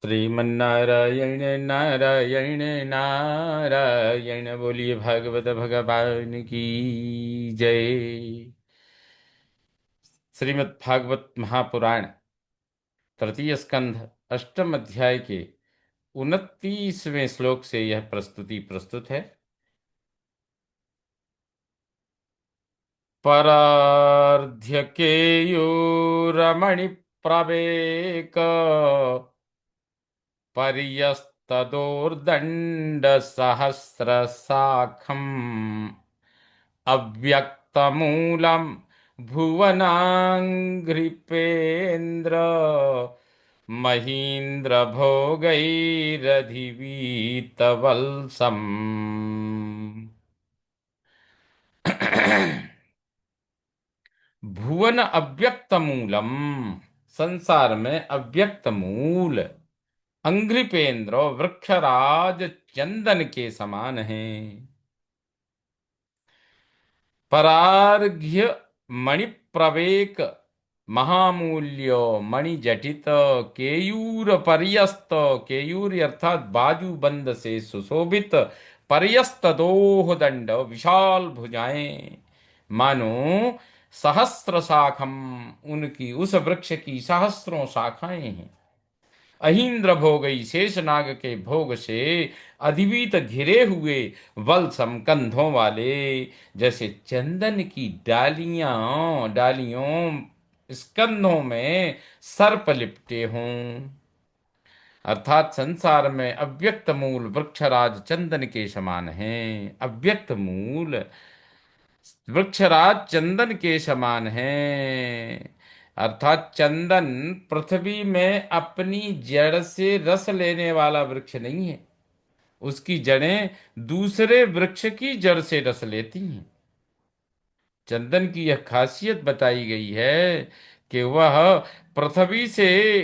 श्रीमन्नारायण नारायण नारायण। बोलिए भागवत भगवान की जय। श्रीमद् भागवत महापुराण तृतीय स्कंध अष्टम अध्याय के 29वें श्लोक से यह प्रस्तुति प्रस्तुत है। परार्ध्य केयूरमणि प्रवेक पर्यस्तदोर्दण्ड सहस्रशाखम् अव्यक्तमूलं भुवनाङ्घ्रिपेन्द्र महीन्द्र भोगैरधिवीतवल्सम्। भुवन अव्यक्त मूलम, संसार में अव्यक्त मूल अंघ्रिपेंद्र वृक्षराज चंदन के समान है। परार्घ्य मणि प्रवेक महामूल्य मणि जटित केयूर पर्यस्त, केयूर अर्थात बाजूबंद से सुशोभित, पर्यस्त दोह दंड विशाल भुजाएं, मानो सहस्त्र शाखम, उनकी उस वृक्ष की सहस्रों शाखाएं हैं। अहीन्द्र भोगई, शेषनाग के भोग से अधिवीत घिरे हुए, वल्सम कंधों वाले, जैसे चंदन की डालियां डालियों स्कंधों में सर्प लिपटे हों। अर्थात संसार में अव्यक्त मूल वृक्षराज चंदन के समान हैं। अव्यक्त मूल वृक्षराज चंदन के समान हैं। अर्थात चंदन पृथ्वी में अपनी जड़ से रस लेने वाला वृक्ष नहीं है। उसकी जड़ें दूसरे वृक्ष की जड़ से रस लेती हैं। चंदन की यह खासियत बताई गई है कि वह पृथ्वी से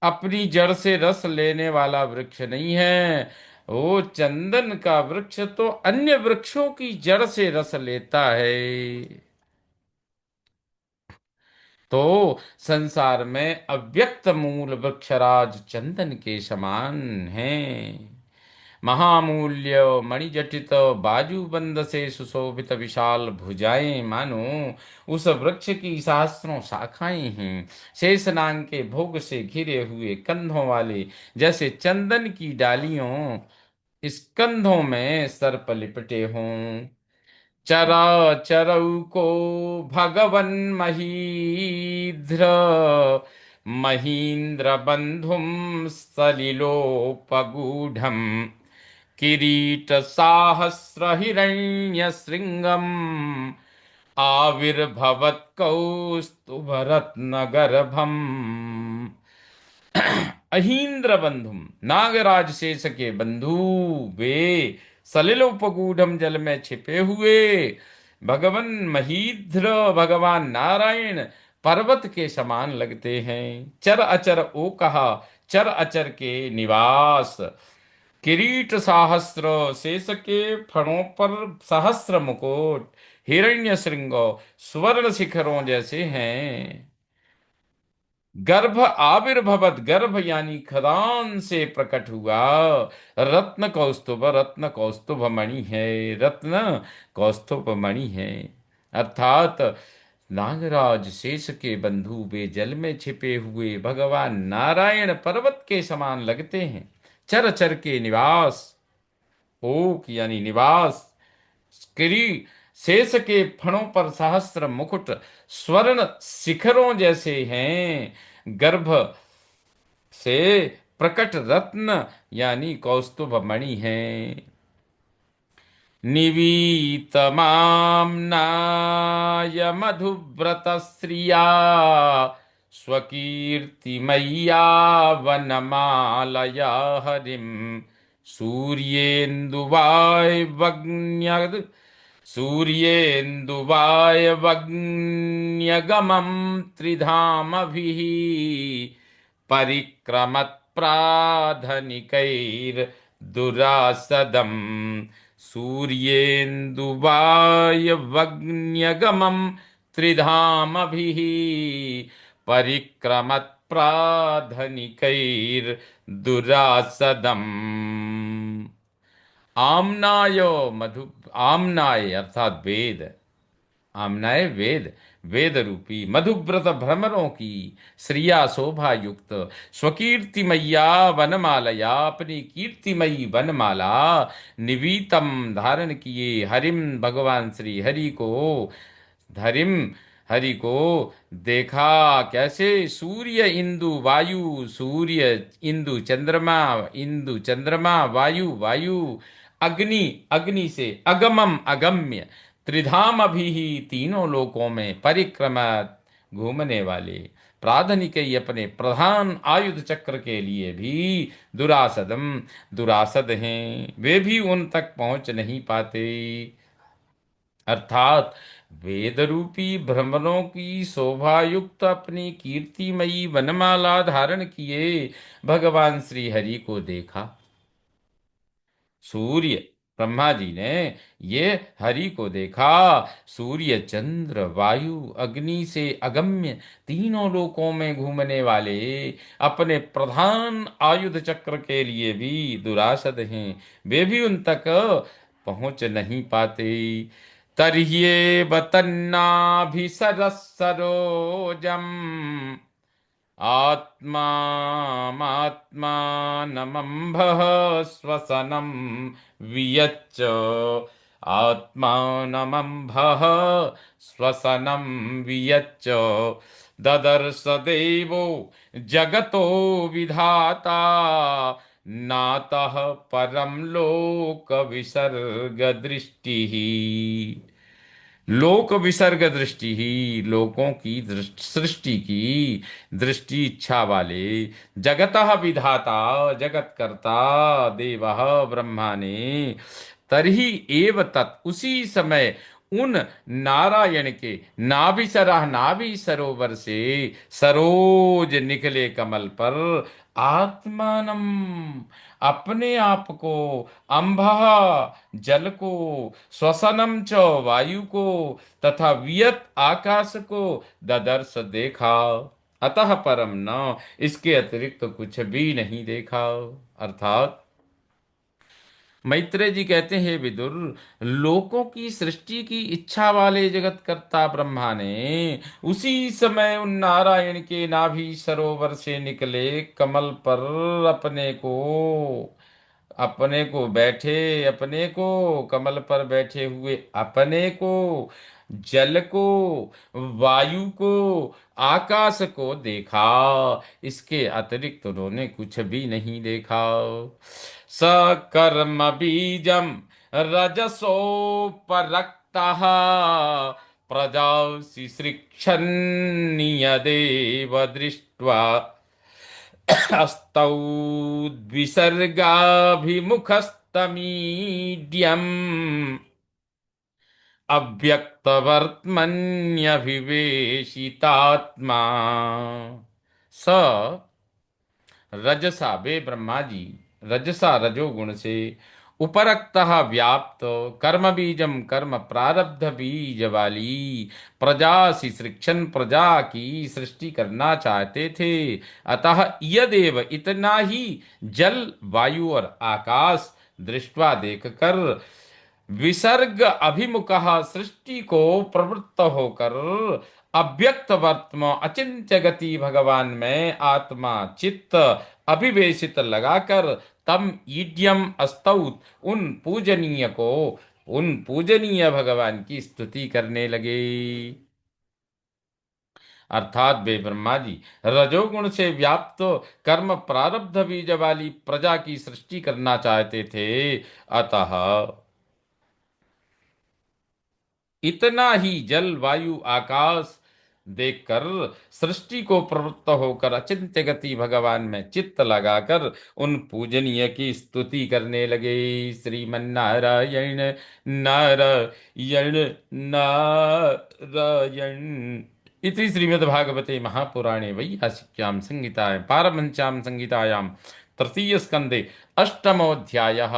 अपनी जड़ से रस लेने वाला वृक्ष नहीं है। वो चंदन का वृक्ष तो अन्य वृक्षों की जड़ से रस लेता है। तो संसार में अव्यक्त मूल वृक्षराज चंदन के समान हैं। महामूल्य मणिजटित बाजूबंद से सुशोभित विशाल भुजाएं, मानो उस वृक्ष की सहस्रों शाखाएं हैं। शेषनाग के भोग से घिरे हुए कंधों वाले, जैसे चंदन की डालियों स्कंधों में सर्प लिपटे हों। चरा चरऊ को भगवन महीध्र महीन्द्र बंधुम सलिलोपगूढ़म किरीट साहस्र हिरण्य श्रृंगम आविर्भवत कौस्तुभरत्न गर्भम। अहीन्द्र बंधुम, नागराज शेष के बंधु वे, सलिलोपगूढ़म, जल में छिपे हुए, भगवन महीध्र, भगवान नारायण पर्वत के समान लगते हैं। चर अचर ओ कहा, चर अचर के निवास। किरीट सहस्र, शेष के फणों पर सहस्र मुकुट, हिरण्य श्रृंगो, स्वर्ण शिखरों जैसे हैं। गर्भ आविर्भवत, गर्भ यानी खदान से प्रकट हुआ। रत्न कौस्तुभ, रत्न कौस्तुभ मणि है, रत्न कौस्तुभ मणि है। अर्थात नागराज शेष के बंधु वे जल में छिपे हुए भगवान नारायण पर्वत के समान लगते हैं। चर चर के निवास, ओक यानी निवास, किरी शेष के फणों पर सहस्र मुकुट, स्वर्ण शिखरों जैसे हैं। गर्भ से प्रकट रत्न यानी कौस्तुभ मणि है। निवीतमाम्नाय मधुव्रत श्रिया स्वकीर्तिमय्या वनमालया हरिम सूर्येन्दुवाय सूर्येन्दुवायवग्न्यगमं त्रिधामभिः परिक्रमत्प्राधनिकैर्दुरासदम्। सूर्येन्दुवायवग्न्यगमं त्रिधामभिः परिक्रमत्प्राधनिकैर्दुरासदम्। प्राधनिकैर्दुरासदम्। आमनाय मधु, आमनाय अर्थात वेद, आमनाय वेद, वेद रूपी मधुव्रत भ्रमरों की श्रिया शोभा युक्त स्वकीर्तिमय्या वनमालया, अपनी कीर्तिमयी वनमाला निवीतम धारण किए हरिम भगवान श्री हरि को, हरिम हरि को देखा। कैसे? सूर्य इंदु वायु, सूर्य इंदु चंद्रमा, इंदु चंद्रमा वायु, वायु अग्नि, अग्नि से अगमम अगम्य, त्रिधाम अभी ही तीनों लोकों में परिक्रमा घूमने वाले प्राधनिक ही अपने प्रधान आयुध चक्र के लिए भी दुरासदम, दुरासद हैं, वे भी उन तक पहुंच नहीं पाते। अर्थात वेद रूपी भ्रमरों की शोभायुक्त अपनी कीर्तिमयी वनमाला धारण किए भगवान श्री हरि को देखा। सूर्य, ब्रह्मा जी ने ये हरि को देखा। सूर्य चंद्र वायु अग्नि से अगम्य तीनों लोकों में घूमने वाले अपने प्रधान आयुध चक्र के लिए भी दुरासद हैं, वे भी उन तक पहुंच नहीं पाते। तर्ह्येव तन्नाभिसरसरोजम् आत्मात्मानमम्भः श्वसनं वियच्च, आत्मानमम्भः श्वसनं वियच्च, ददर्श देवो जगतो विधाता, नातः परम लोक विसर्ग दृष्टि। लोक विसर्ग दृष्टि ही, लोकों की सृष्टि की दृष्टि इच्छा वाले, जगतः विधाता जगत कर्ता, देवः ब्रह्मा ने, तरही एव तत् उसी समय उन नारायण के नाभिसरा, नाभि सरोवर से सरोज निकले कमल पर आत्मानम, अपने आप को, अंबः जल को, श्वसनम च वायु को, तथा वियत आकाश को, ददर्श देखा, अतः परम न, इसके अतिरिक्त कुछ भी नहीं देखा। अर्थात मैत्रेय जी कहते हैं, विदुर, लोकों की सृष्टि की इच्छा वाले जगत कर्ता ब्रह्मा ने उसी समय उन नारायण के नाभि सरोवर से निकले कमल पर अपने को बैठे, अपने को कमल पर बैठे हुए अपने को, जल को, वायु को, आकाश को देखा। इसके अतिरिक्त उन्होंने कुछ भी नहीं देखा। सकर्म बीजम रजसोपरक्तः प्रजा शिश्रिक्षन्नियदेव दृष्ट्वा अस्तौ द्विसर्गाभिमुखस्तमीड्यम् अव्यक्तवर्त्मन्यभिवेशितात्मा। स रजसा, वे ब्रह्मा जी रजसा रजोगुण से, उपरक्तः व्याप्त, कर्म बीजम कर्म प्रारब्ध बीज वाली प्रजा शिश्रिक्षण, प्रजा की सृष्टि करना चाहते थे। अतः यदेव इतना ही जल वायु और आकाश दृष्टवा देखकर विसर्ग अभिमुखः, सृष्टि को प्रवृत्त होकर अव्यक्त वर्तम अचिंत्य गति भगवान में आत्मा चित्त अभिवेशित लगाकर तम ईड्यम अस्तौत, उन पूजनीय भगवान की स्तुति करने लगे। अर्थात वे ब्रह्मा जी रजोगुण से व्याप्त कर्म प्रारब्ध बीज वाली प्रजा की सृष्टि करना चाहते थे। अतः इतना ही जल वायु आकाश देखकर सृष्टि को प्रवृत्त होकर अचिंत्य गति भगवान में चित्त लगाकर उन पूजनीय की स्तुति करने लगे। श्रीमन्नारायण नारायण नारायण इति श्रीमद्भागवते महापुराणे वैयासिक्यां संहितायां पारमहंस्यां संहितायां तृतीय स्कंदे अष्टमोऽध्यायः।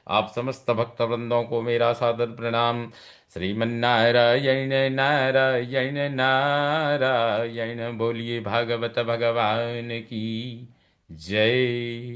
आप समस्त भक्त वृंदों को मेरा सादर प्रणाम। श्रीमन्नारायण नारायण नारायण। बोलिए भागवत भगवान की जय।